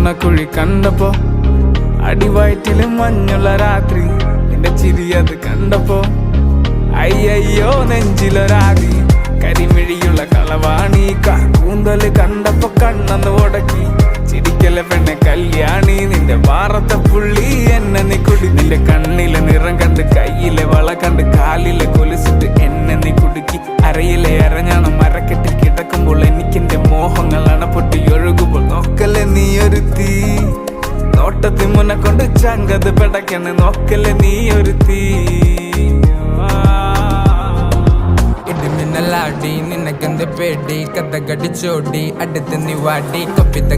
നുണക്കുഴി കണ്ടപ്പോ, അടിവയറ്റില് മഞ്ഞുള്ള രാത്രി, നിന്റെ ചിരി അത് കണ്ടപ്പോ, അയ്യോ നെഞ്ചിലൊരാതി, കരിമിഴിയുള്ള കളവാണി, കൂന്തല് കണ്ടപ്പോ കണ്ണന്ന് ഉടക്കി, ചിരിക്കല പെണ്ണെ കല്യാണി, നിന്റെ വാറത്തെ പുള്ളി എന്നെ നീ കുടി. നിന്റെ കണ്ണിലെ നിറം കണ്ട്, കയ്യിലെ വള കണ്ട്, കാലിലെ കൊലുസിട്ട് എന്നെ നീ കുടുക്കി. അരയിലെ അരഞ്ഞാണം മരക്കെട്ടിൽ കിടക്കുമ്പോൾ എനിക്കെന്റെ മോഹങ്ങളാണ് പൊട്ടി ഒഴുകുമ്പോൾ, നോക്കല്ലേ നീ ഒരു തീ, നോട്ടത്തി മുന്നെ കൊണ്ട് ചങ്കത് പെടക്കണ്, നോക്കല്ലേ നീ ഒരു തീ. ഇടിമിന്നലാടി നിനക്കെന്ത് പേടി, കഥ കടിച്ചോടി അടുത്ത് നീ വാടി കപ്പിത്ത